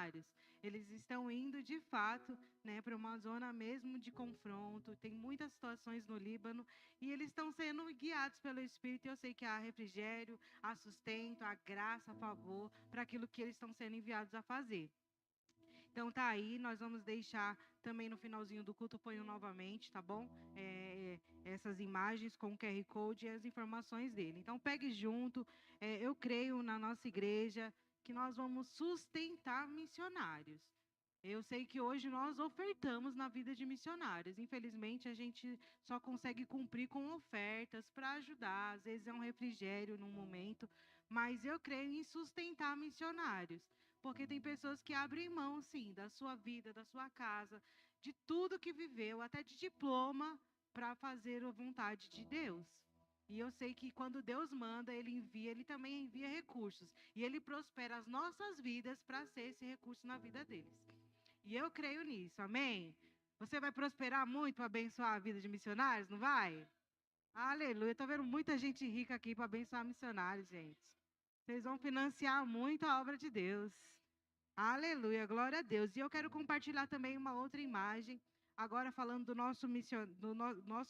missionários. Eles estão indo, de fato, né, para uma zona mesmo de confronto. Tem muitas situações no Líbano e eles estão sendo guiados pelo Espírito. Eu sei que há refrigério, há sustento, há graça, a favor para aquilo que eles estão sendo enviados a fazer. Então tá aí, nós vamos deixar também no finalzinho do culto, ponho novamente, tá bom? Essas imagens com o QR Code e as informações dele. Então pegue junto, eu creio na nossa igreja que nós vamos sustentar missionários. Eu sei que hoje nós ofertamos na vida de missionários. Infelizmente, a gente só consegue cumprir com ofertas para ajudar. Às vezes é um refrigério num momento, mas eu creio em sustentar missionários. Porque tem pessoas que abrem mão, sim, da sua vida, da sua casa, de tudo que viveu, até de diploma, para fazer a vontade de Deus. E eu sei que quando Deus manda, Ele também envia recursos. E Ele prospera as nossas vidas para ser esse recurso na vida deles. E eu creio nisso, amém? Você vai prosperar muito para abençoar a vida de missionários, não vai? Aleluia, estou vendo muita gente rica aqui para abençoar missionários, gente. Vocês vão financiar muito a obra de Deus. Aleluia, glória a Deus. E eu quero compartilhar também uma outra imagem, agora falando do nosso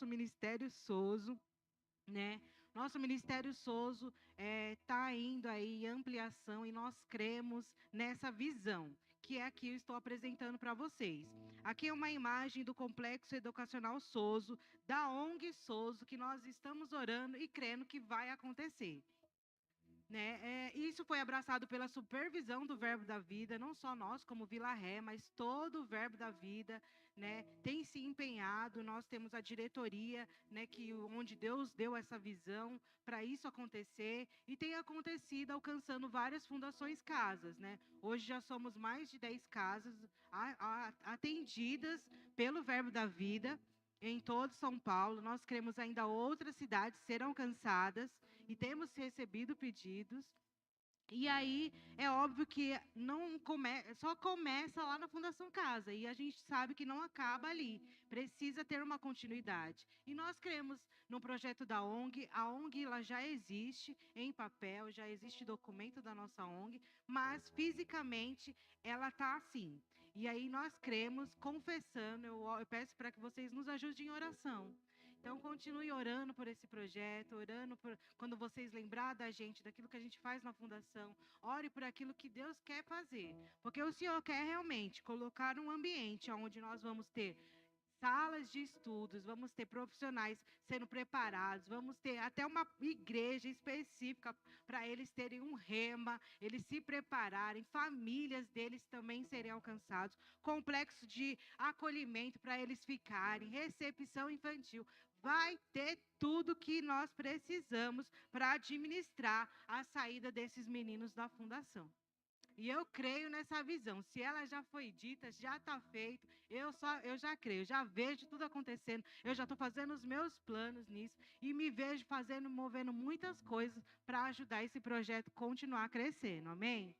Ministério Sozo, né? Nosso Ministério Sozo está indo aí em ampliação e nós cremos nessa visão, que é aqui eu estou apresentando para vocês. Aqui é uma imagem do Complexo Educacional Sozo, da ONG Sozo, que nós estamos orando e crendo que vai acontecer. Né? Isso foi abraçado pela supervisão do Verbo da Vida, não só nós como Vila Ré, mas todo o Verbo da Vida, né, tem se empenhado. Nós temos a diretoria, né, onde Deus deu essa visão para isso acontecer e tem acontecido alcançando várias fundações casas. Né? Hoje já somos mais de 10 casas atendidas pelo Verbo da Vida em todo São Paulo. Nós queremos ainda outras cidades serão alcançadas e temos recebido pedidos. E aí, é óbvio que só começa lá na Fundação Casa, e a gente sabe que não acaba ali, precisa ter uma continuidade. E nós cremos no projeto da ONG, a ONG ela já existe em papel, já existe documento da nossa ONG, mas fisicamente ela está assim. E aí nós cremos, confessando, eu peço para que vocês nos ajudem em oração. Então, continue orando por esse projeto, orando por quando vocês lembrar da gente, daquilo que a gente faz na fundação. Ore por aquilo que Deus quer fazer. Porque o Senhor quer realmente colocar um ambiente onde nós vamos ter salas de estudos, vamos ter profissionais sendo preparados, vamos ter até uma igreja específica para eles terem um rema, eles se prepararem, famílias deles também serem alcançados, complexo de acolhimento para eles ficarem, recepção infantil. Vai ter tudo que nós precisamos para administrar a saída desses meninos da fundação. E eu creio nessa visão. Se ela já foi dita, já está feito, eu já creio, já vejo tudo acontecendo. Eu já estou fazendo os meus planos nisso e me vejo movendo muitas coisas para ajudar esse projeto a continuar crescendo. Amém?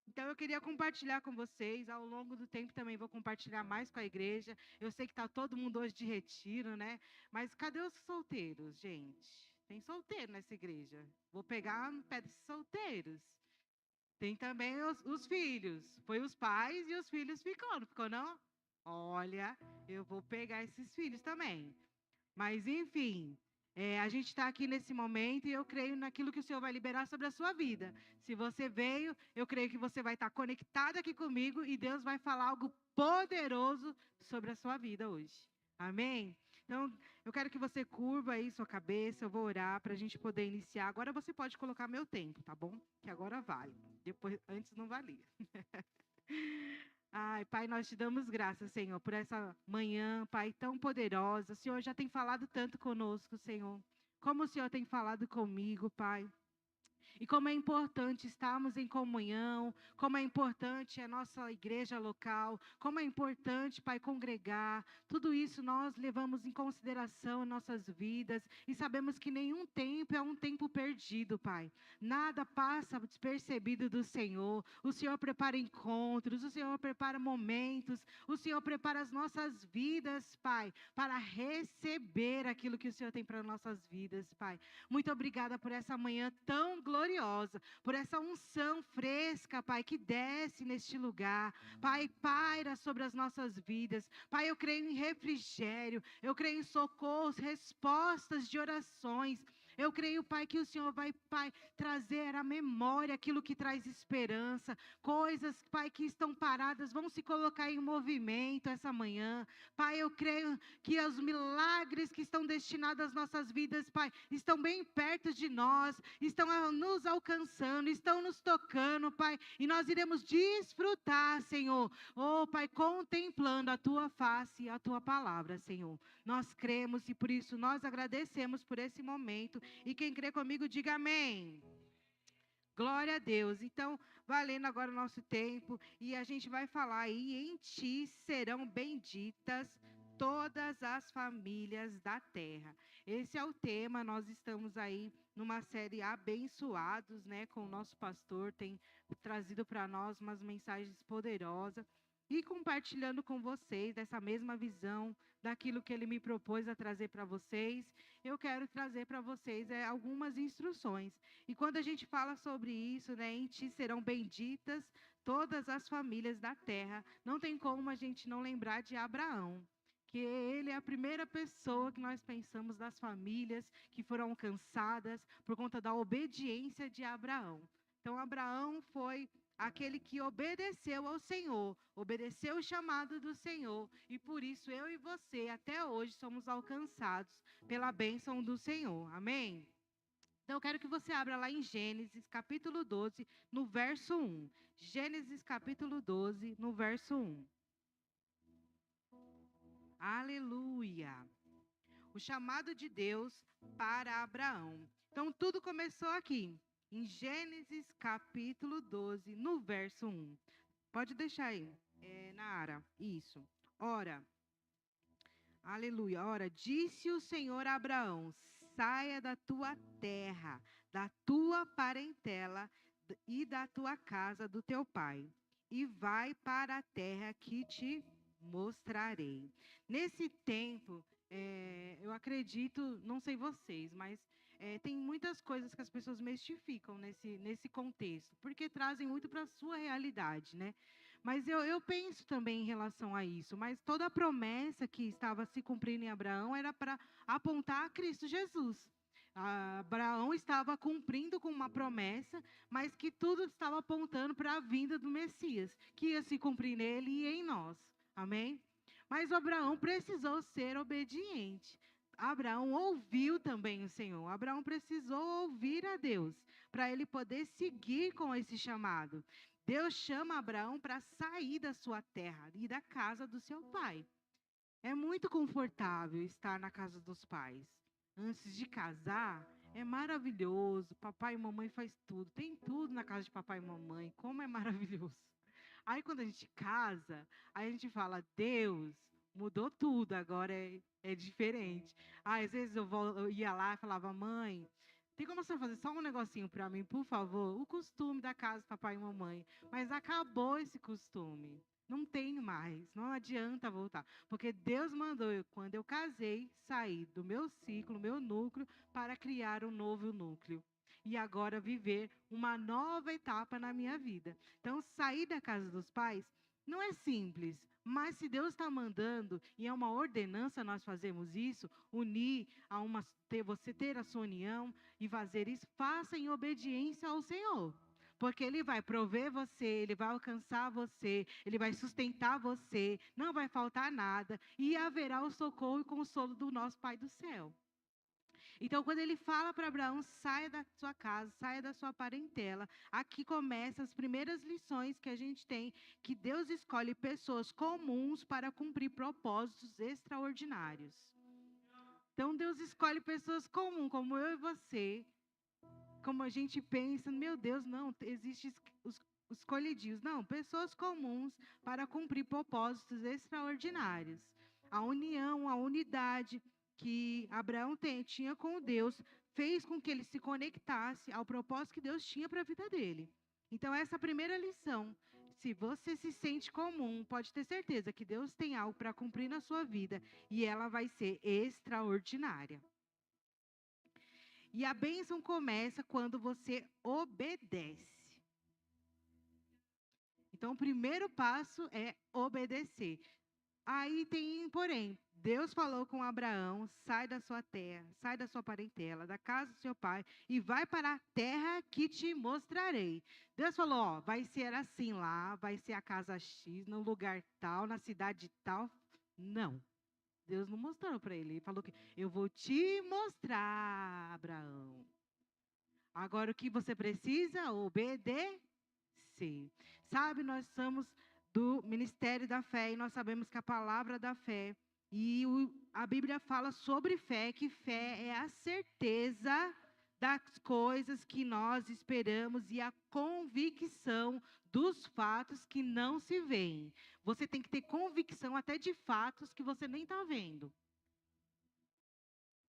Então, eu queria compartilhar com vocês. Ao longo do tempo também vou compartilhar mais com a igreja. Eu sei que está todo mundo hoje de retiro, né? Mas cadê os solteiros, gente? Tem solteiro nessa igreja. Vou pegar no pé desses solteiros. Tem também os filhos. Foi os pais e os filhos ficou, não ficou, não? Olha, eu vou pegar esses filhos também. Mas, enfim, a gente está aqui nesse momento e eu creio naquilo que o Senhor vai liberar sobre a sua vida. Se você veio, eu creio que você vai estar conectado aqui comigo e Deus vai falar algo poderoso sobre a sua vida hoje. Amém? Então, eu quero que você curva aí sua cabeça, eu vou orar para a gente poder iniciar. Agora você pode colocar meu tempo, tá bom? Que agora vale. Depois, antes não valia. Ai, Pai, nós te damos graças, Senhor, por essa manhã, Pai, tão poderosa. O Senhor já tem falado tanto conosco, Senhor. Como o Senhor tem falado comigo, Pai. E como é importante estarmos em comunhão, como é importante a nossa igreja local, como é importante, Pai, congregar. Tudo isso nós levamos em consideração em nossas vidas e sabemos que nenhum tempo é um tempo perdido, Pai. Nada passa despercebido do Senhor. O Senhor prepara encontros, o Senhor prepara momentos, o Senhor prepara as nossas vidas, Pai, para receber aquilo que o Senhor tem para nossas vidas, Pai. Muito obrigada por essa manhã tão gloriosa gloriosa, por essa unção fresca, Pai, que desce neste lugar. Pai, paira sobre as nossas vidas. Pai, eu creio em refrigério, eu creio em socorros, respostas de orações. Eu creio, Pai, que o Senhor vai, Pai, trazer à memória aquilo que traz esperança. Coisas, Pai, que estão paradas, vão se colocar em movimento essa manhã. Pai, eu creio que os milagres que estão destinados às nossas vidas, Pai, estão bem perto de nós, estão nos alcançando, estão nos tocando, Pai, e nós iremos desfrutar, Senhor. Oh, Pai, contemplando a Tua face e a Tua palavra, Senhor. Nós cremos e por isso nós agradecemos por esse momento. E quem crê comigo, diga amém. Glória a Deus. Então, valendo agora o nosso tempo, e a gente vai falar aí, em ti serão benditas todas as famílias da terra. Esse é o tema, nós estamos aí numa série Abençoados, né, com o nosso pastor, tem trazido para nós umas mensagens poderosas, e compartilhando com vocês dessa mesma visão, daquilo que ele me propôs a trazer para vocês, eu quero trazer para vocês algumas instruções. E quando a gente fala sobre isso, né, em ti serão benditas todas as famílias da terra, não tem como a gente não lembrar de Abraão, que ele é a primeira pessoa que nós pensamos das famílias que foram alcançadas por conta da obediência de Abraão. Então, Abraão foi aquele que obedeceu ao Senhor, obedeceu o chamado do Senhor, e por isso eu e você, até hoje, somos alcançados pela bênção do Senhor. Amém? Então, eu quero que você abra lá em Gênesis, capítulo 12, no verso 1. Gênesis, capítulo 12, no verso 1. Aleluia! O chamado de Deus para Abraão. Então, tudo começou aqui, em Gênesis, capítulo 12, no verso 1. Pode deixar aí, Nara. Isso. Ora, aleluia. Ora, disse o Senhor a Abraão: saia da tua terra, da tua parentela e da tua casa do teu pai, e vai para a terra que te mostrarei. Nesse tempo, eu acredito, não sei vocês, mas tem muitas coisas que as pessoas mistificam nesse contexto, porque trazem muito para a sua realidade, né? Mas eu penso também em relação a isso, mas toda a promessa que estava se cumprindo em Abraão era para apontar a Cristo Jesus. Abraão estava cumprindo com uma promessa, mas que tudo estava apontando para a vinda do Messias, que ia se cumprir nele e em nós. Amém? Mas Abraão precisou ser obediente. Abraão ouviu também o Senhor. Abraão precisou ouvir a Deus para ele poder seguir com esse chamado. Deus chama Abraão para sair da sua terra e da casa do seu pai. É muito confortável estar na casa dos pais. Antes de casar, é maravilhoso. Papai e mamãe faz tudo. Tem tudo na casa de papai e mamãe. Como é maravilhoso. Aí quando a gente casa, a gente fala, Deus, mudou tudo, agora é diferente. Às vezes eu ia lá e falava, mãe, tem como você fazer só um negocinho para mim, por favor? O costume da casa do papai e mamãe. Mas acabou esse costume. Não tem mais, não adianta voltar. Porque Deus mandou, quando eu casei, sair do meu ciclo, meu núcleo, para criar um novo núcleo. E agora viver uma nova etapa na minha vida. Então, sair da casa dos pais não é simples, mas se Deus está mandando, e é uma ordenança nós fazemos isso, você ter a sua união e fazer isso, faça em obediência ao Senhor. Porque Ele vai prover você, Ele vai alcançar você, Ele vai sustentar você, não vai faltar nada, e haverá o socorro e consolo do nosso Pai do céu. Então, quando ele fala para Abraão, saia da sua casa, saia da sua parentela, aqui começam as primeiras lições que a gente tem, que Deus escolhe pessoas comuns para cumprir propósitos extraordinários. Então, Deus escolhe pessoas comuns, como eu e você, como a gente pensa, meu Deus, não, existem os escolhidos. Não, pessoas comuns para cumprir propósitos extraordinários. A união, a unidade que Abraão tinha com Deus, fez com que ele se conectasse ao propósito que Deus tinha para a vida dele. Então, essa é a primeira lição. Se você se sente comum, pode ter certeza que Deus tem algo para cumprir na sua vida e ela vai ser extraordinária. E a bênção começa quando você obedece. Então, o primeiro passo é obedecer. Aí tem, porém, Deus falou com Abraão: sai da sua terra, sai da sua parentela, da casa do seu pai, e vai para a terra que te mostrarei. Deus falou: ó, vai ser assim lá, vai ser a casa X, no lugar tal, na cidade tal. Não. Deus não mostrou para ele. Ele falou que eu vou te mostrar, Abraão. Agora o que você precisa? Obedecer. Sabe, nós somos do Ministério da Fé e nós sabemos que a palavra da fé a Bíblia fala sobre fé, que fé é a certeza das coisas que nós esperamos e a convicção dos fatos que não se veem. Você tem que ter convicção até de fatos que você nem está vendo.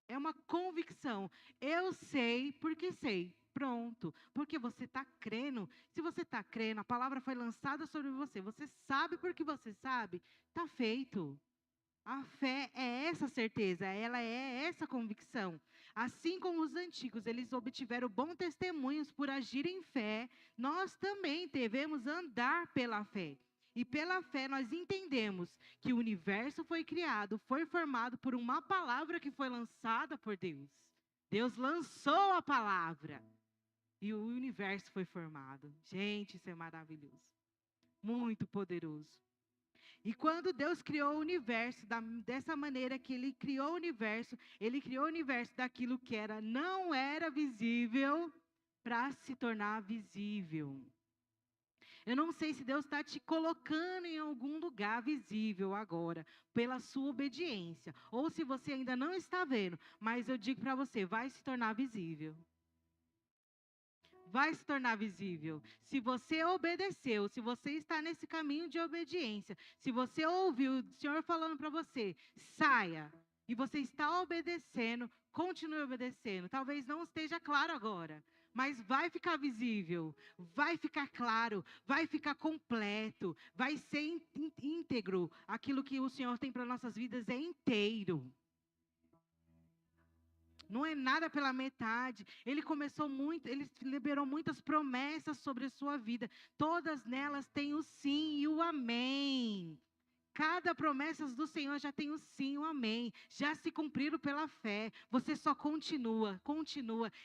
É uma convicção. Eu sei porque sei. Pronto. Porque você está crendo. Se você está crendo, a palavra foi lançada sobre você. Você sabe porque você sabe. Está feito. A fé é essa certeza, ela é essa convicção. Assim como os antigos, eles obtiveram bons testemunhos por agir em fé, nós também devemos andar pela fé. E pela fé nós entendemos que o universo foi criado, foi formado por uma palavra que foi lançada por Deus. Deus lançou a palavra e o universo foi formado. Gente, isso é maravilhoso. Muito poderoso. E quando Deus criou o universo, dessa maneira que Ele criou o universo daquilo que não era visível para se tornar visível. Eu não sei se Deus está te colocando em algum lugar visível agora, pela sua obediência. Ou se você ainda não está vendo, mas eu digo para você, vai se tornar visível. Vai se tornar visível. Se você obedeceu, se você está nesse caminho de obediência, se você ouviu o Senhor falando para você, saia, e você está obedecendo, continue obedecendo. Talvez não esteja claro agora, mas vai ficar visível, vai ficar claro, vai ficar completo, vai ser íntegro. Aquilo que o Senhor tem para nossas vidas é inteiro. Não é nada pela metade. Ele liberou muitas promessas sobre a sua vida. Todas nelas têm o sim e o amém. Cada promessa do Senhor já tem o sim e o amém. Já se cumpriram pela fé. Você só continua.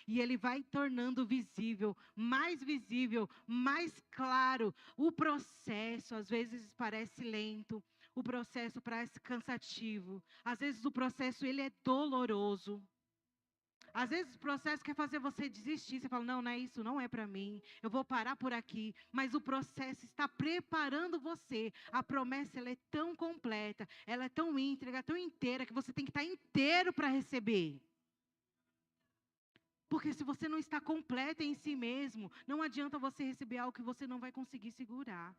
E Ele vai tornando visível, mais claro. O processo, às vezes, parece lento. O processo parece cansativo. Às vezes, o processo ele é doloroso. Às vezes o processo quer fazer você desistir. Você fala, não é isso, não é para mim. Eu vou parar por aqui. Mas o processo está preparando você. A promessa ela é tão completa, ela é tão íntegra, tão inteira, que você tem que estar inteiro para receber. Porque se você não está completo em si mesmo, não adianta você receber algo que você não vai conseguir segurar.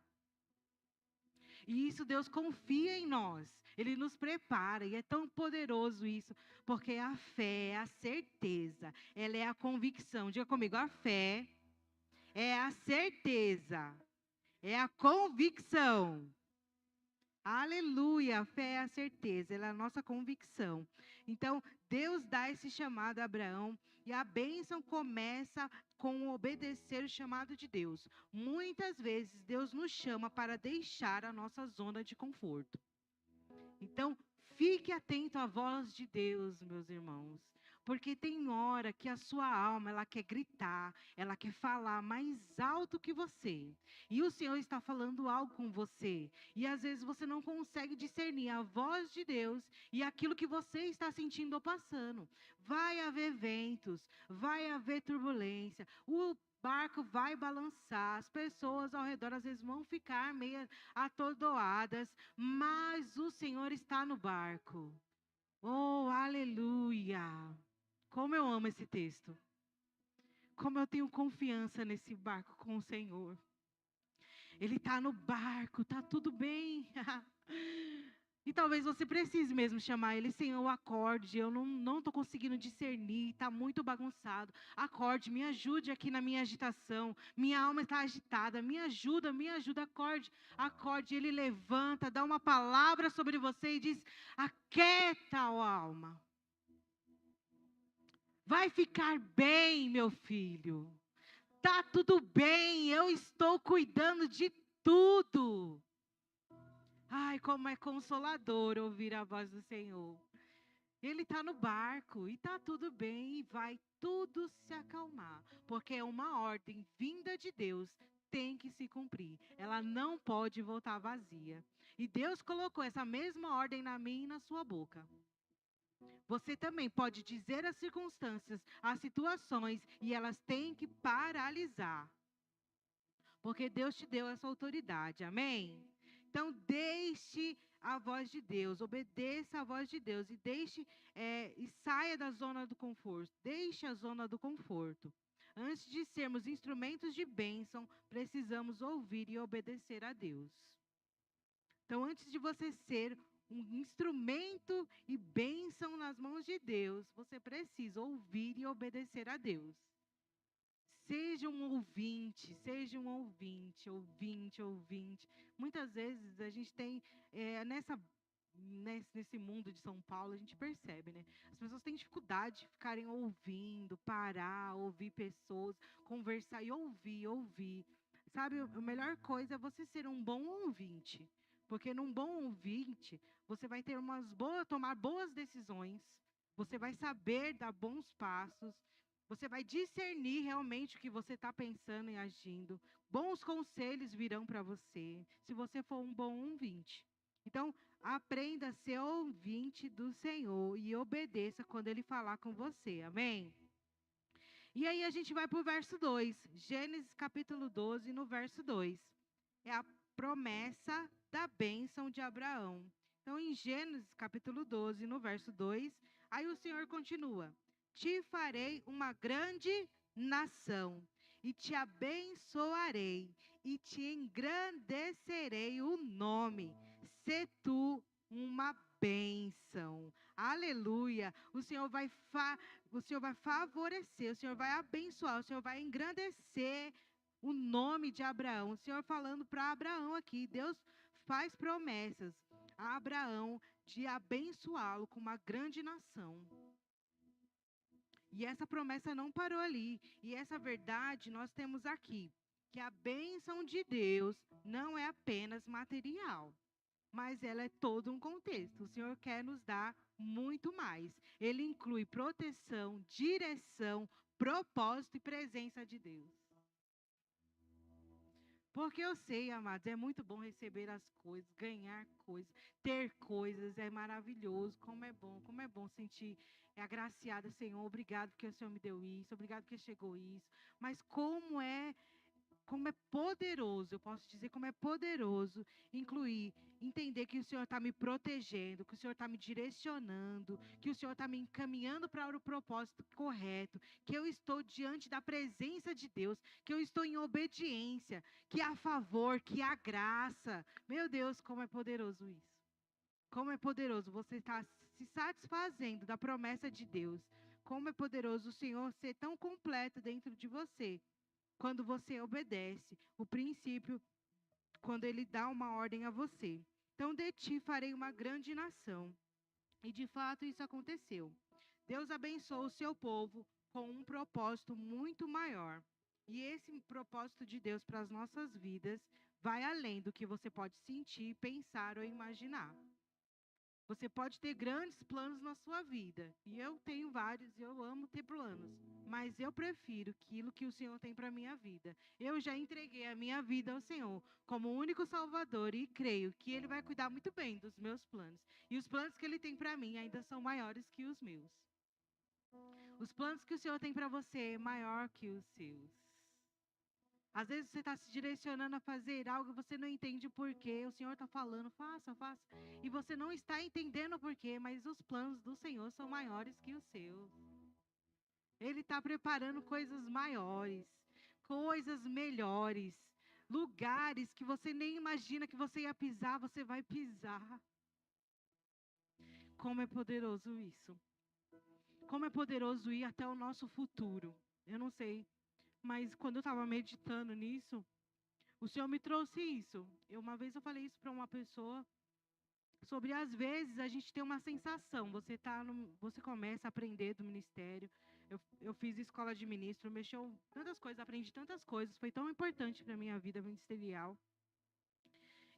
E isso Deus confia em nós. Ele nos prepara e é tão poderoso isso, porque a fé é a certeza, ela é a convicção. Diga comigo, a fé é a certeza, é a convicção. Aleluia, a fé é a certeza, ela é a nossa convicção. Então, Deus dá esse chamado a Abraão e a bênção começa com obedecer o chamado de Deus. Muitas vezes, Deus nos chama para deixar a nossa zona de conforto. Então, fique atento à voz de Deus, meus irmãos. Porque tem hora que a sua alma, ela quer gritar, ela quer falar mais alto que você. E o Senhor está falando algo com você. E às vezes você não consegue discernir a voz de Deus e aquilo que você está sentindo ou passando. Vai haver ventos, vai haver turbulência. O barco vai balançar, as pessoas ao redor às vezes vão ficar meio atordoadas, mas o Senhor está no barco. Oh, aleluia! Como eu amo esse texto. Como eu tenho confiança nesse barco com o Senhor. Ele está no barco, está tudo bem. E talvez você precise mesmo chamar ele, Senhor, acorde, eu não estou conseguindo discernir, está muito bagunçado. Acorde, me ajude aqui na minha agitação, minha alma está agitada, me ajuda, acorde. Acorde, ele levanta, dá uma palavra sobre você e diz, aquieta, ó alma. Vai ficar bem, meu filho. Tá tudo bem, eu estou cuidando de tudo. Ai, como é consolador ouvir a voz do Senhor. Ele está no barco e está tudo bem e vai tudo se acalmar, porque é uma ordem vinda de Deus, tem que se cumprir. Ela não pode voltar vazia. E Deus colocou essa mesma ordem na minha e na sua boca. Você também pode dizer às circunstâncias, às situações, e elas têm que paralisar. Porque Deus te deu essa autoridade, amém? Então, deixe a voz de Deus, obedeça a voz de Deus e e saia da zona do conforto. Deixe a zona do conforto. Antes de sermos instrumentos de bênção, precisamos ouvir e obedecer a Deus. Então, antes de você ser um instrumento e bênção nas mãos de Deus, você precisa ouvir e obedecer a Deus. Seja um ouvinte. Muitas vezes a gente tem, nesse mundo de São Paulo, a gente percebe, né? As pessoas têm dificuldade de ficarem ouvindo, parar, ouvir pessoas, conversar e ouvir. Sabe, a melhor coisa é você ser um bom ouvinte. Porque num bom ouvinte, você vai ter tomar boas decisões, você vai saber dar bons passos, você vai discernir realmente o que você está pensando e agindo. Bons conselhos virão para você, se você for um bom ouvinte. Então, aprenda a ser ouvinte do Senhor e obedeça quando Ele falar com você. Amém? E aí a gente vai para o verso 2. Gênesis capítulo 12, no verso 2. É a promessa da bênção de Abraão. Então, em Gênesis capítulo 12, no verso 2, aí o Senhor continua: te farei uma grande nação, e te abençoarei, e te engrandecerei o nome. Se tu uma bênção. Aleluia. O Senhor vai favorecer, o Senhor vai abençoar, o Senhor vai engrandecer o nome de Abraão. O Senhor falando para Abraão aqui. Deus faz promessas a Abraão de abençoá-lo com uma grande nação. E essa promessa não parou ali. E essa verdade nós temos aqui, que a bênção de Deus não é apenas material, mas ela é todo um contexto. O Senhor quer nos dar muito mais. Ele inclui proteção, direção, propósito e presença de Deus. Porque eu sei, amados, é muito bom receber as coisas, ganhar coisas, ter coisas, é maravilhoso. Como é bom sentir agraciada, Senhor, obrigado porque o Senhor me deu isso, obrigado porque chegou isso. Mas como é poderoso, eu posso dizer como é poderoso entender que o Senhor está me protegendo, que o Senhor está me direcionando, que o Senhor está me encaminhando para o propósito correto, que eu estou diante da presença de Deus, que eu estou em obediência, que há favor, que há graça. Meu Deus, como é poderoso isso. Como é poderoso você estar se satisfazendo da promessa de Deus. Como é poderoso o Senhor ser tão completo dentro de você, quando você obedece o princípio, quando Ele dá uma ordem a você. Então, de ti farei uma grande nação. E, de fato, isso aconteceu. Deus abençoou o seu povo com um propósito muito maior. E esse propósito de Deus para as nossas vidas vai além do que você pode sentir, pensar ou imaginar. Você pode ter grandes planos na sua vida. E eu tenho vários, eu amo ter planos. Mas eu prefiro aquilo que o Senhor tem para a minha vida. Eu já entreguei a minha vida ao Senhor como o único Salvador e creio que Ele vai cuidar muito bem dos meus planos. E os planos que Ele tem para mim ainda são maiores que os meus. Os planos que o Senhor tem para você é maior que os seus. Às vezes você está se direcionando a fazer algo e você não entende o porquê. O Senhor está falando, faça. E você não está entendendo o porquê, mas os planos do Senhor são maiores que os seus. Ele está preparando coisas maiores, coisas melhores, lugares que você nem imagina que você ia pisar, você vai pisar. Como é poderoso isso. Como é poderoso ir até o nosso futuro. Eu não sei, mas quando eu estava meditando nisso, o Senhor me trouxe isso. Uma vez eu falei isso para uma pessoa, sobre às vezes a gente tem uma sensação, você começa a aprender do ministério, Eu fiz escola de ministro, mexeu tantas coisas, aprendi tantas coisas, foi tão importante para a minha vida ministerial.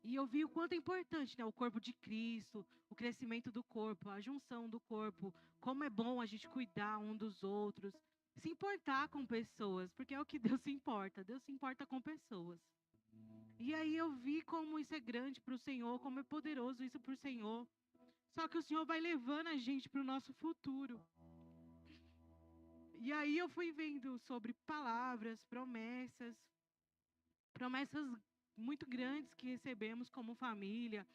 E eu vi o quanto é importante, né, o corpo de Cristo, o crescimento do corpo, a junção do corpo, como é bom a gente cuidar um dos outros, se importar com pessoas, porque é o que Deus se importa. Deus se importa com pessoas. E aí eu vi como isso é grande para o Senhor, como é poderoso isso para o Senhor. Só que o Senhor vai levando a gente para o nosso futuro. E aí eu fui vendo sobre palavras, promessas muito grandes que recebemos como família,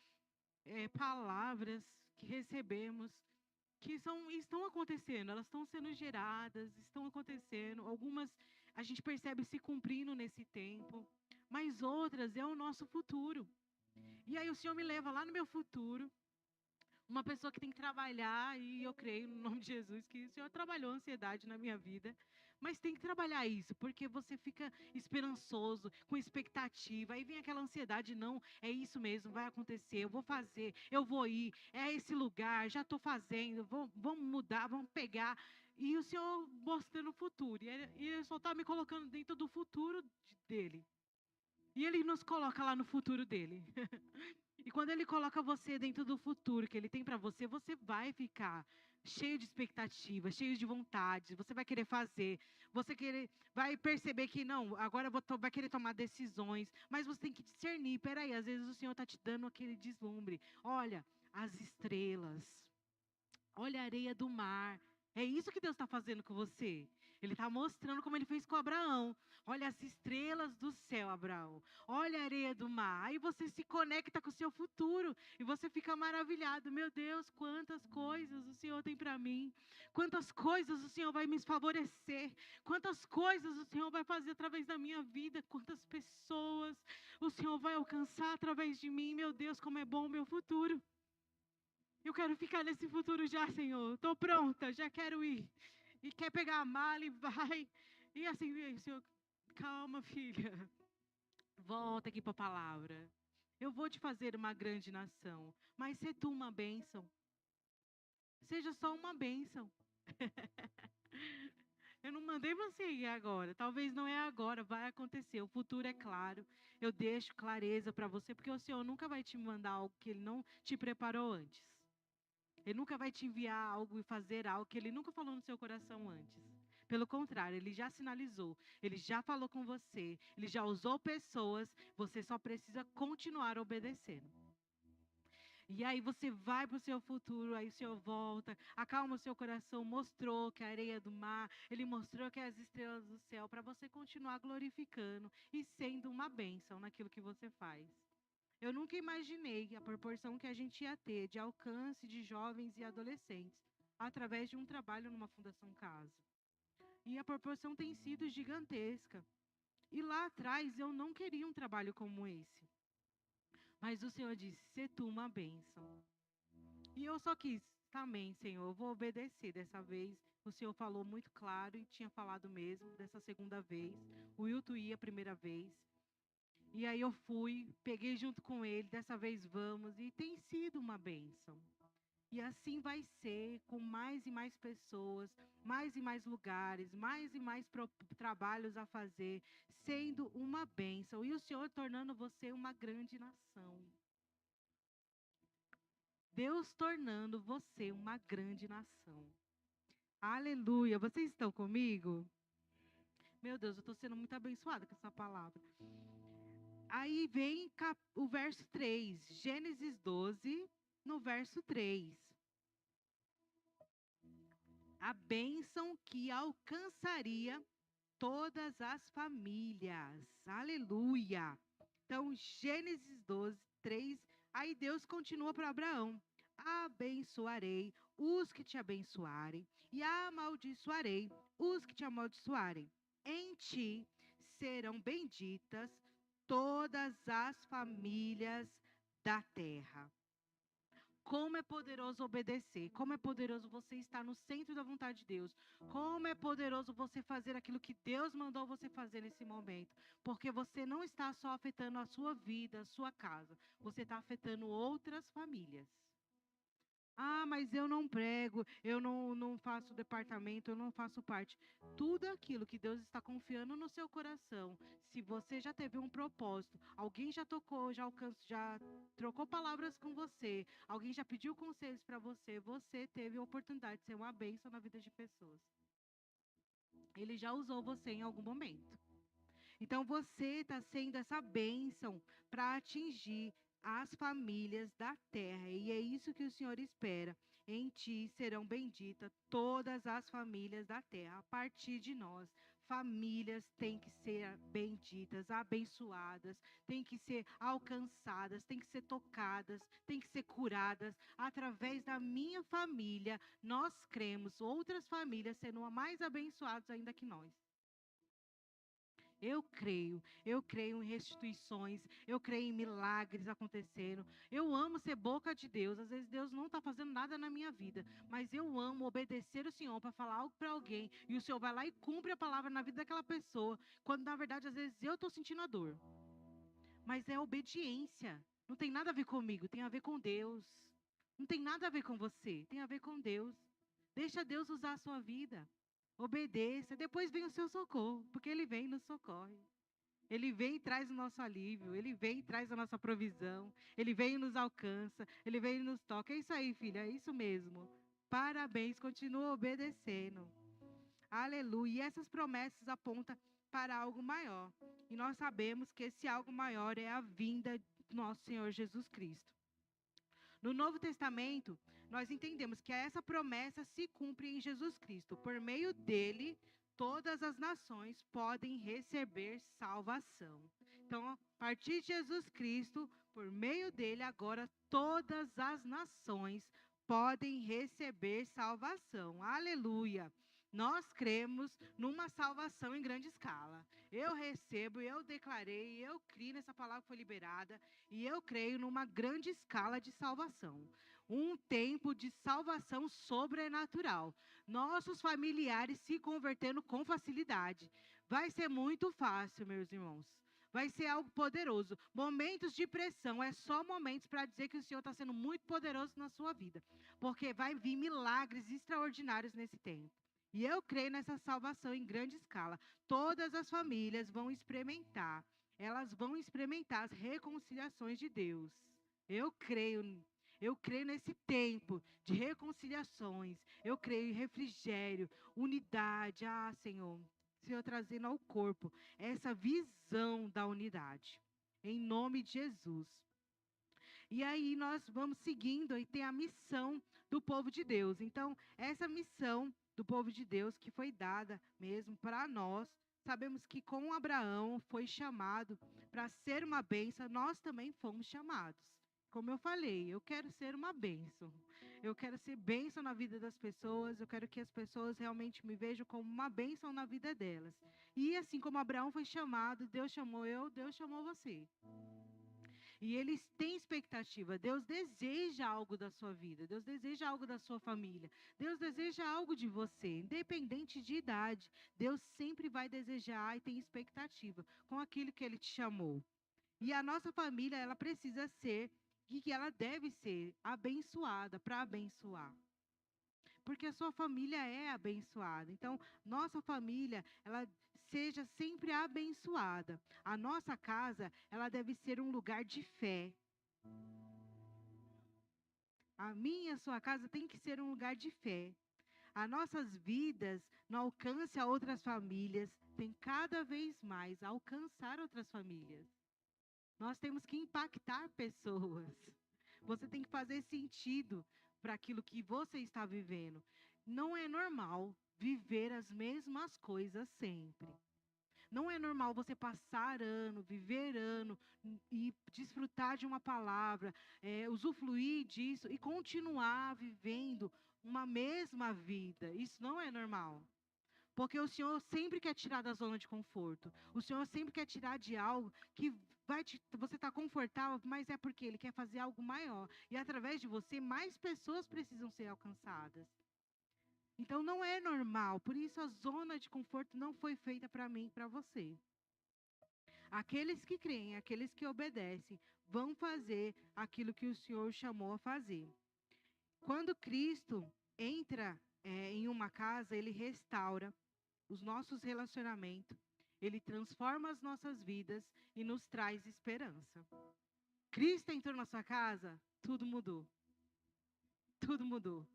palavras que recebemos que estão acontecendo, elas estão sendo geradas, estão acontecendo. Algumas a gente percebe se cumprindo nesse tempo, mas outras é o nosso futuro. E aí o Senhor me leva lá no meu futuro, uma pessoa que tem que trabalhar, e eu creio no nome de Jesus que o Senhor trabalhou a ansiedade na minha vida, mas tem que trabalhar isso, porque você fica esperançoso, com expectativa, aí vem aquela ansiedade, não, é isso mesmo, vai acontecer, eu vou fazer, eu vou ir, é esse lugar, já estou fazendo, vamos mudar, vamos pegar, e o Senhor mostrando o futuro, e ele só está me colocando dentro do futuro dele, e Ele nos coloca lá no futuro dele. E quando Ele coloca você dentro do futuro que Ele tem para você, você vai ficar cheio de expectativas, cheio de vontades. Você vai querer fazer, vai perceber que não, agora vai querer tomar decisões. Mas você tem que discernir. Peraí, às vezes o Senhor está te dando aquele deslumbre. Olha, as estrelas. Olha a areia do mar. É isso que Deus está fazendo com você. Ele está mostrando como Ele fez com Abraão. Olha as estrelas do céu, Abraão. Olha a areia do mar. Aí você se conecta com o seu futuro. E você fica maravilhado. Meu Deus, quantas coisas o Senhor tem para mim. Quantas coisas o Senhor vai me favorecer. Quantas coisas o Senhor vai fazer através da minha vida. Quantas pessoas o Senhor vai alcançar através de mim. Meu Deus, como é bom o meu futuro. Eu quero ficar nesse futuro já, Senhor. Estou pronta, já quero ir. E quer pegar a mala e vai. E assim, Senhor, calma, filha. Volta aqui para a palavra. Eu vou te fazer uma grande nação. Mas se tu uma bênção. Seja só uma bênção. Eu não mandei você ir agora. Talvez não é agora, vai acontecer. O futuro é claro. Eu deixo clareza para você, porque o Senhor nunca vai te mandar algo que Ele não te preparou antes. Ele nunca vai te enviar algo e fazer algo que Ele nunca falou no seu coração antes. Pelo contrário, Ele já sinalizou, Ele já falou com você, Ele já usou pessoas, você só precisa continuar obedecendo. E aí você vai para o seu futuro, aí o Senhor volta, acalma o seu coração, mostrou que a areia do mar, Ele mostrou que é as estrelas do céu, para você continuar glorificando e sendo uma bênção naquilo que você faz. Eu nunca imaginei a proporção que a gente ia ter de alcance de jovens e adolescentes através de um trabalho numa Fundação Casa. E a proporção tem sido gigantesca. E lá atrás eu não queria um trabalho como esse. Mas o Senhor disse, se tu uma bênção. E eu só quis, amém, Senhor, eu vou obedecer dessa vez. O Senhor falou muito claro e tinha falado mesmo dessa segunda vez. O Wilton ia a primeira vez. E aí eu fui, peguei junto com ele, dessa vez vamos, e tem sido uma bênção. E assim vai ser, com mais e mais pessoas, mais e mais lugares, mais e mais trabalhos a fazer, sendo uma bênção. E o Senhor tornando você uma grande nação. Deus tornando você uma grande nação. Aleluia. Vocês estão comigo? Meu Deus, eu estou sendo muito abençoada com essa palavra. Aí vem o verso 3, Gênesis 12, no verso 3. A bênção que alcançaria todas as famílias. Aleluia. Então, Gênesis 12, 3. Aí Deus continua para Abraão. Abençoarei os que te abençoarem e amaldiçoarei os que te amaldiçoarem. Em ti serão benditas todas as famílias da terra. Como é poderoso obedecer, como é poderoso você estar no centro da vontade de Deus, como é poderoso você fazer aquilo que Deus mandou você fazer nesse momento, porque você não está só afetando a sua vida, a sua casa, você está afetando outras famílias. Ah, mas eu não prego, eu não faço departamento, eu não faço parte. Tudo aquilo que Deus está confiando no seu coração, se você já teve um propósito, alguém já tocou, já alcançou, já trocou palavras com você, alguém já pediu conselhos para você, você teve a oportunidade de ser uma bênção na vida de pessoas. Ele já usou você em algum momento. Então você está sendo essa bênção para atingir as famílias da terra. E é isso que o Senhor espera. Em ti serão benditas todas as famílias da terra. A partir de nós, famílias têm que ser benditas, abençoadas, têm que ser alcançadas, têm que ser tocadas, têm que ser curadas. Através da minha família, nós cremos outras famílias sendo mais abençoadas ainda que nós. Eu creio em restituições, eu creio em milagres acontecendo. Eu amo ser boca de Deus. Às vezes Deus não está fazendo nada na minha vida, mas eu amo obedecer o Senhor para falar algo para alguém e o Senhor vai lá e cumpre a palavra na vida daquela pessoa, quando na verdade às vezes eu estou sentindo a dor. Mas é obediência. Não tem nada a ver comigo, tem a ver com Deus. Não tem nada a ver com você, tem a ver com Deus. Deixa Deus usar a sua vida. Obedeça, depois vem o seu socorro, porque Ele vem e nos socorre. Ele vem e traz o nosso alívio, Ele vem e traz a nossa provisão, Ele vem e nos alcança, Ele vem e nos toca. É isso aí, filha, é isso mesmo. Parabéns, continua obedecendo. Aleluia. E essas promessas apontam para algo maior. E nós sabemos que esse algo maior é a vinda do nosso Senhor Jesus Cristo. No Novo Testamento, nós entendemos que essa promessa se cumpre em Jesus Cristo. Por meio dele, todas as nações podem receber salvação. Então, a partir de Jesus Cristo, por meio dele, agora todas as nações podem receber salvação. Aleluia! Nós cremos numa salvação em grande escala. Eu recebo, eu declarei, eu criei nessa palavra que foi liberada. E eu creio numa grande escala de salvação. Um tempo de salvação sobrenatural. Nossos familiares se convertendo com facilidade. Vai ser muito fácil, meus irmãos. Vai ser algo poderoso. Momentos de pressão é só momentos para dizer que o Senhor está sendo muito poderoso na sua vida. Porque vai vir milagres extraordinários nesse tempo. E eu creio nessa salvação em grande escala. Todas as famílias vão experimentar. Elas vão experimentar as reconciliações de Deus. Eu creio, eu creio nesse tempo de reconciliações. Eu creio em refrigério, unidade. Ah, Senhor, Senhor trazendo ao corpo essa visão da unidade. Em nome de Jesus. E aí nós vamos seguindo e tem a missão do povo de Deus. Então, essa missão do povo de Deus que foi dada mesmo para nós, sabemos que com Abraão foi chamado para ser uma bênção, nós também fomos chamados. Como eu falei, eu quero ser uma bênção. Eu quero ser bênção na vida das pessoas, eu quero que as pessoas realmente me vejam como uma bênção na vida delas. E assim como Abraão foi chamado, Deus chamou eu, Deus chamou você. E eles têm expectativa. Deus deseja algo da sua vida. Deus deseja algo da sua família. Deus deseja algo de você, independente de idade. Deus sempre vai desejar e tem expectativa com aquilo que Ele te chamou. E a nossa família, ela precisa ser e que ela deve ser abençoada para abençoar. Porque a sua família é abençoada. Então, nossa família, ela seja sempre abençoada. A nossa casa, ela deve ser um lugar de fé. A minha, a sua casa tem que ser um lugar de fé. As nossas vidas, no alcance a outras famílias, tem cada vez mais a alcançar outras famílias. Nós temos que impactar pessoas. Você tem que fazer sentido para aquilo que você está vivendo. Não é normal viver as mesmas coisas sempre. Não é normal você passar ano, viver ano e desfrutar de uma palavra, usufruir disso e continuar vivendo uma mesma vida. Isso não é normal. Porque o Senhor sempre quer tirar da zona de conforto. O Senhor sempre quer tirar de algo que você está confortável, mas é porque Ele quer fazer algo maior. E através de você, mais pessoas precisam ser alcançadas. Então não é normal. Por isso a zona de conforto não foi feita para mim e para você. Aqueles que creem, aqueles que obedecem, vão fazer aquilo que o Senhor chamou a fazer. Quando Cristo entra em uma casa, ele restaura os nossos relacionamentos, ele transforma as nossas vidas e nos traz esperança. Cristo entrou na sua casa, tudo mudou. Tudo mudou.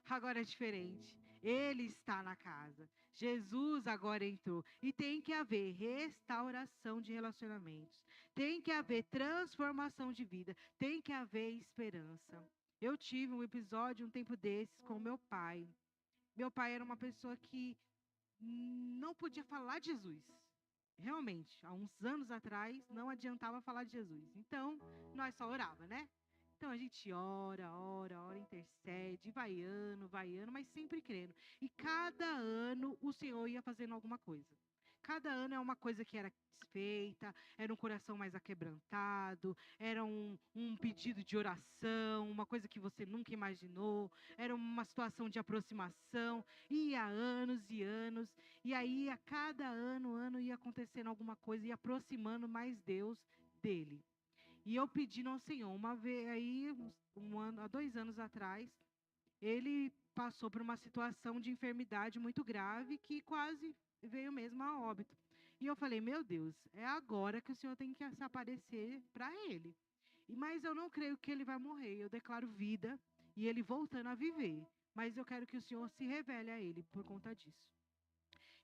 Agora é diferente. Ele está na casa. Jesus agora entrou. E tem que haver restauração de relacionamentos. Tem que haver transformação de vida. Tem que haver esperança. Eu tive um episódio, um tempo desses, com meu pai. Meu pai era uma pessoa que não podia falar de Jesus. Realmente, há uns anos atrás, não adiantava falar de Jesus. Então, nós só orava, né? Então, a gente ora, intercede, vai ano, mas sempre crendo. E cada ano, o Senhor ia fazendo alguma coisa. Cada ano é uma coisa que era desfeita, era um coração mais aquebrantado, era um pedido de oração, uma coisa que você nunca imaginou, era uma situação de aproximação, ia anos e anos, e aí a cada ano ia acontecendo alguma coisa, ia aproximando mais Deus dele. E eu pedindo ao Senhor, uma vez aí, há 2 anos atrás, ele passou por uma situação de enfermidade muito grave que quase veio mesmo a óbito. E eu falei, meu Deus, é agora que o Senhor tem que se aparecer para ele. Mas eu não creio que ele vai morrer. Eu declaro vida e ele voltando a viver. Mas eu quero que o Senhor se revele a ele por conta disso.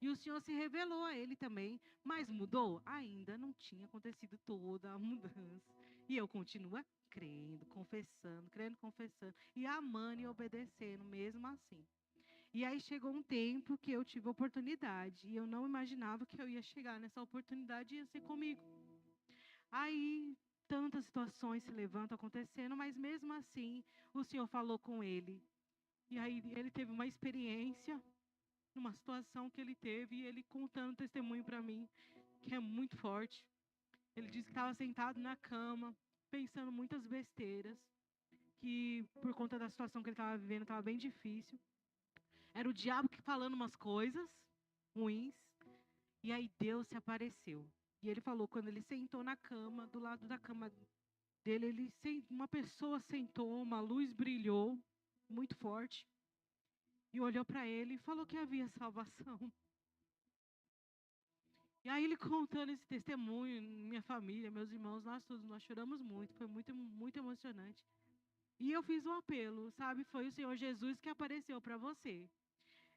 E o Senhor se revelou a ele também, mas mudou? Ainda não tinha acontecido toda a mudança. E eu continuo crendo, confessando, e amando e obedecendo mesmo assim. E aí chegou um tempo que eu tive oportunidade, e eu não imaginava que eu ia chegar nessa oportunidade e ia ser comigo. Aí tantas situações se levantam acontecendo, mas mesmo assim o Senhor falou com ele. E aí ele teve uma experiência numa situação que ele teve, e ele contando testemunho para mim, que é muito forte. Ele disse que estava sentado na cama, pensando muitas besteiras, que por conta da situação que ele estava vivendo, estava bem difícil. Era o diabo que falando umas coisas ruins, e aí Deus se apareceu. E ele falou, quando ele sentou na cama, do lado da cama dele, uma pessoa sentou, uma luz brilhou, muito forte, e olhou para ele e falou que havia salvação. E aí ele contando esse testemunho, minha família, meus irmãos, nós choramos muito, foi muito, muito emocionante. E eu fiz um apelo, sabe? Foi o Senhor Jesus que apareceu para você.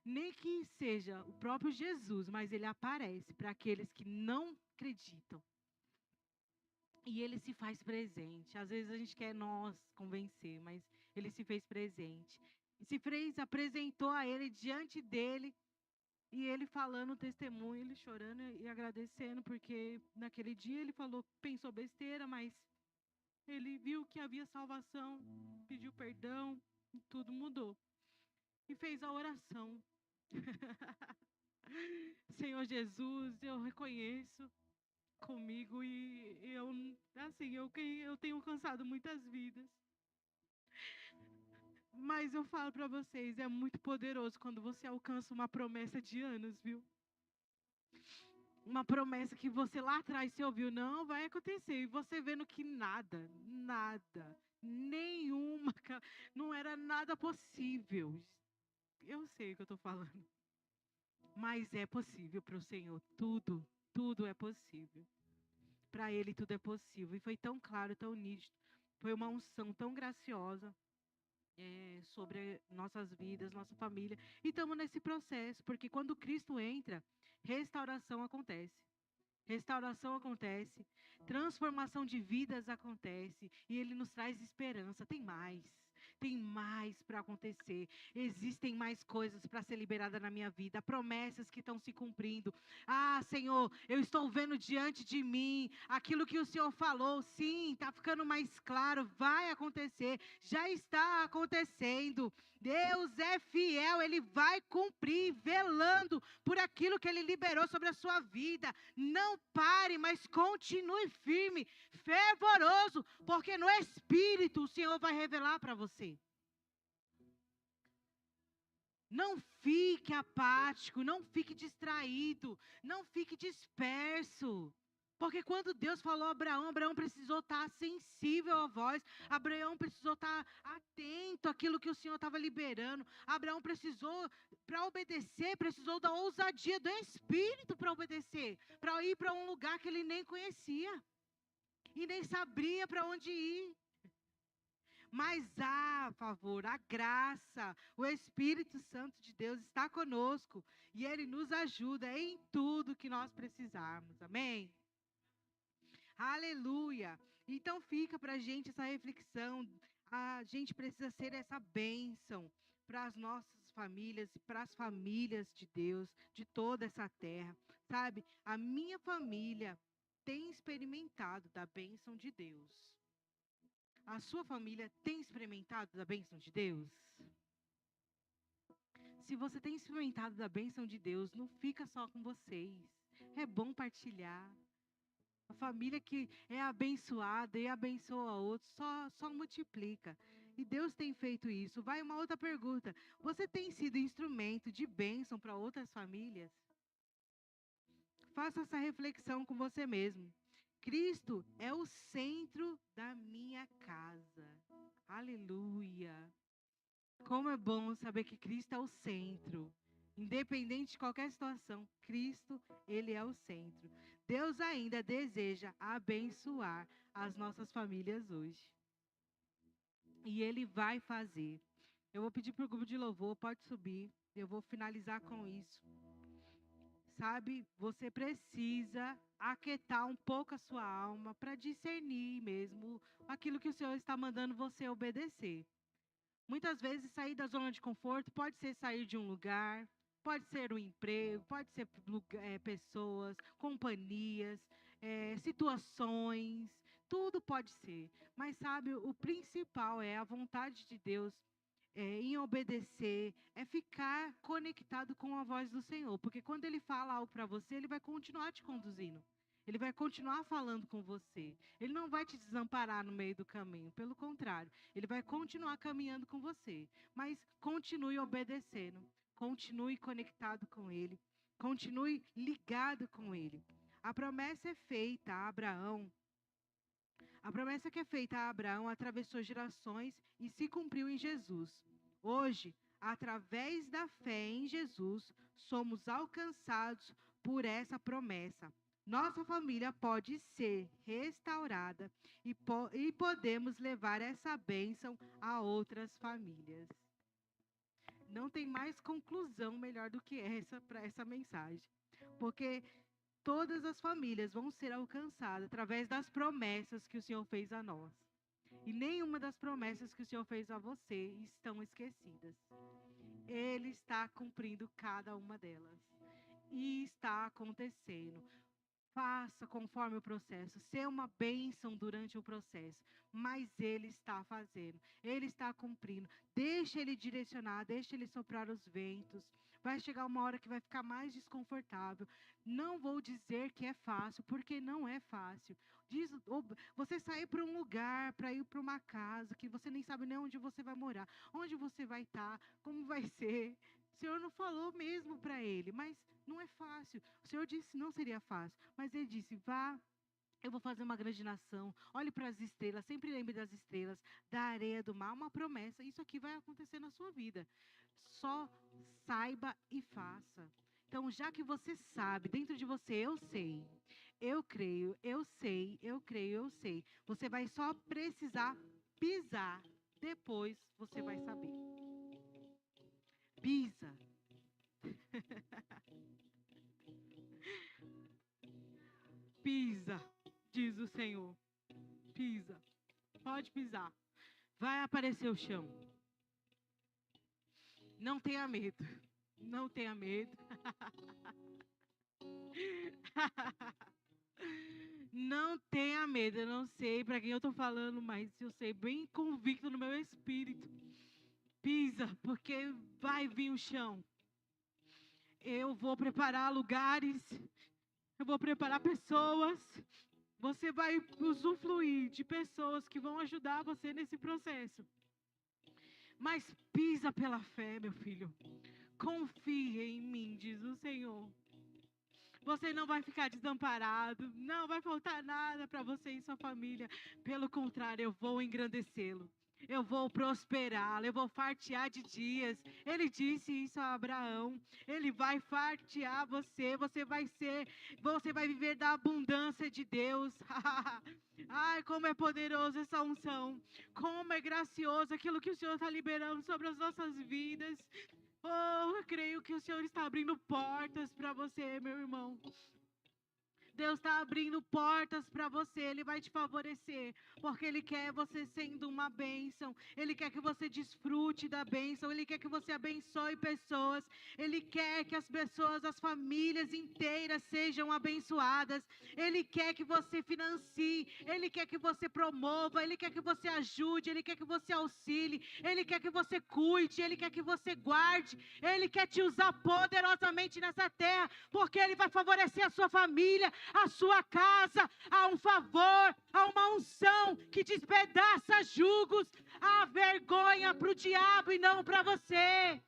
Nem que seja o próprio Jesus, mas ele aparece para aqueles que não acreditam. E ele se faz presente. Às vezes a gente quer nós convencer, mas ele se fez presente. Apresentou a ele diante dele. E ele falando o testemunho, ele chorando e agradecendo, porque naquele dia ele falou, pensou besteira, mas ele viu que havia salvação, pediu perdão, e tudo mudou. E fez a oração. Senhor Jesus, eu reconheço comigo e eu tenho cansado muitas vidas. Mas eu falo para vocês, é muito poderoso quando você alcança uma promessa de anos, viu? Uma promessa que você lá atrás se ouviu, não vai acontecer. E você vendo que nada, nenhuma, não era nada possível. Eu sei o que eu estou falando. Mas é possível para o Senhor, tudo é possível. Para Ele tudo é possível. E foi tão claro, tão nítido. Foi uma unção tão graciosa sobre nossas vidas, nossa família. E estamos nesse processo, porque quando Cristo entra, restauração acontece. Restauração acontece, transformação de vidas acontece, e Ele nos traz esperança. Tem mais para acontecer. Existem mais coisas para ser liberada na minha vida, promessas que estão se cumprindo. Ah, Senhor, eu estou vendo diante de mim aquilo que o Senhor falou. Sim, está ficando mais claro, vai acontecer, já está acontecendo. Deus é fiel, Ele vai cumprir, velando por aquilo que Ele liberou sobre a sua vida. Não pare, mas continue firme, fervoroso, porque no Espírito o Senhor vai revelar para você. Não fique apático, não fique distraído, não fique disperso. Porque quando Deus falou a Abraão, Abraão precisou estar sensível à voz. Abraão precisou estar atento àquilo que o Senhor estava liberando. Abraão precisou, para obedecer, precisou da ousadia do Espírito para obedecer. Para ir para um lugar que ele nem conhecia. E nem sabia para onde ir. Mas a favor, a graça, o Espírito Santo de Deus está conosco. E Ele nos ajuda em tudo que nós precisarmos. Amém? Aleluia! Então fica para a gente essa reflexão. A gente precisa ser essa bênção para as nossas famílias e para as famílias de Deus, de toda essa terra. Sabe, a minha família tem experimentado da bênção de Deus. A sua família tem experimentado da bênção de Deus? Se você tem experimentado da bênção de Deus, não fica só com vocês. É bom partilhar. A família que é abençoada e abençoa a outros, só multiplica. E Deus tem feito isso. Vai uma outra pergunta. Você tem sido instrumento de bênção para outras famílias? Faça essa reflexão com você mesmo. Cristo é o centro da minha casa. Aleluia. Como é bom saber que Cristo é o centro. Independente de qualquer situação, Cristo, Ele é o centro. Deus ainda deseja abençoar as nossas famílias hoje. E Ele vai fazer. Eu vou pedir para o grupo de louvor, pode subir. Eu vou finalizar com isso. Sabe, você precisa aquietar um pouco a sua alma para discernir mesmo aquilo que o Senhor está mandando você obedecer. Muitas vezes sair da zona de conforto pode ser sair de um lugar, pode ser um emprego, pode ser pessoas, companhias, situações, tudo pode ser. Mas sabe, o principal é a vontade de Deus em obedecer, é ficar conectado com a voz do Senhor. Porque quando Ele fala algo para você, Ele vai continuar te conduzindo. Ele vai continuar falando com você. Ele não vai te desamparar no meio do caminho. Pelo contrário, Ele vai continuar caminhando com você. Mas continue obedecendo. Continue conectado com Ele. Continue ligado com Ele. A promessa é feita a Abraão. A promessa que é feita a Abraão atravessou gerações e se cumpriu em Jesus. Hoje, através da fé em Jesus, somos alcançados por essa promessa. Nossa família pode ser restaurada e podemos levar essa bênção a outras famílias. Não tem mais conclusão melhor do que essa para essa mensagem. Porque todas as famílias vão ser alcançadas através das promessas que o Senhor fez a nós. E nenhuma das promessas que o Senhor fez a você estão esquecidas. Ele está cumprindo cada uma delas. E está acontecendo. Faça conforme o processo. Ser uma bênção durante o processo. Mas Ele está fazendo. Ele está cumprindo. Deixa Ele direcionar. Deixa Ele soprar os ventos. Vai chegar uma hora que vai ficar mais desconfortável. Não vou dizer que é fácil, porque não é fácil. Você sair para um lugar, para ir para uma casa, que você nem sabe nem onde você vai morar, onde você vai estar, como vai ser. O Senhor não falou mesmo para ele, mas não é fácil. O Senhor disse que não seria fácil, mas Ele disse, vá. Eu vou fazer uma grande nação. Olhe para as estrelas, sempre lembre das estrelas, da areia do mar, uma promessa. Isso aqui vai acontecer na sua vida. Só saiba e faça. Então, já que você sabe, dentro de você, eu sei, eu creio, eu sei, eu creio, eu sei. Você vai só precisar pisar. Depois você vai saber. Pisa. Pisa, diz o Senhor. Pisa. Pode pisar. Vai aparecer o chão. Não tenha medo. Não tenha medo. Não tenha medo. Eu não sei para quem eu estou falando, mas eu sei bem convicto no meu espírito. Pisa, porque vai vir o chão. Eu vou preparar lugares. Eu vou preparar pessoas. Você vai usufruir de pessoas que vão ajudar você nesse processo. Mas pisa pela fé, meu filho. Confie em mim, diz o Senhor. Você não vai ficar desamparado. Não vai faltar nada para você e sua família. Pelo contrário, eu vou engrandecê-lo. Eu vou prosperá-lo, eu vou fartear de dias. Ele disse isso a Abraão. Ele vai fartear você, você vai viver da abundância de Deus. Ai, como é poderoso essa unção. Como é gracioso aquilo que o Senhor está liberando sobre as nossas vidas. Oh, eu creio que o Senhor está abrindo portas para você, meu irmão. Deus está abrindo portas para você, Ele vai te favorecer, porque Ele quer você sendo uma bênção, Ele quer que você desfrute da bênção, Ele quer que você abençoe pessoas, Ele quer que as pessoas, as famílias inteiras sejam abençoadas, Ele quer que você financie, Ele quer que você promova, Ele quer que você ajude, Ele quer que você auxilie, Ele quer que você cuide, Ele quer que você guarde, Ele quer te usar poderosamente nessa terra, porque Ele vai favorecer a sua família, a sua casa, há um favor, há uma unção que despedaça julgos, há vergonha para o diabo e não para você.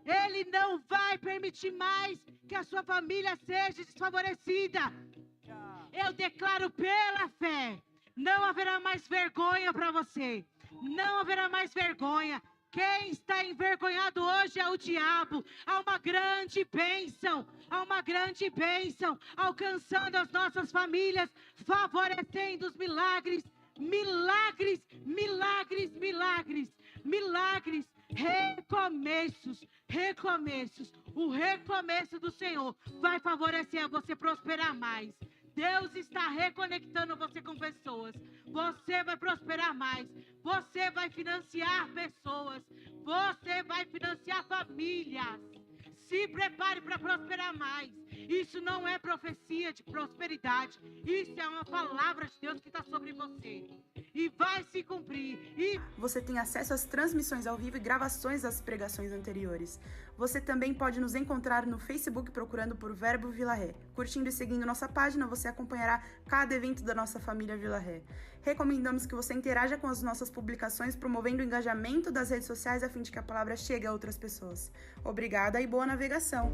Ele não vai permitir mais que a sua família seja desfavorecida. Eu declaro pela fé, não haverá mais vergonha para você, não haverá mais vergonha. Quem está envergonhado hoje é o diabo. Há uma grande bênção, alcançando as nossas famílias, favorecendo os milagres, recomeços. O recomeço do Senhor vai favorecer a você prosperar mais. Deus está reconectando você com pessoas. Você vai prosperar mais. Você vai financiar pessoas. Você vai financiar famílias. Se prepare para prosperar mais. Isso não é profecia de prosperidade. Isso é uma palavra de Deus que está sobre você. E vai se cumprir. Você tem acesso às transmissões ao vivo e gravações das pregações anteriores. Você também pode nos encontrar no Facebook procurando por Verbo Vila Ré. Curtindo e seguindo nossa página, você acompanhará cada evento da nossa família Vila Ré. Recomendamos que você interaja com as nossas publicações, promovendo o engajamento das redes sociais a fim de que a palavra chegue a outras pessoas. Obrigada e boa navegação!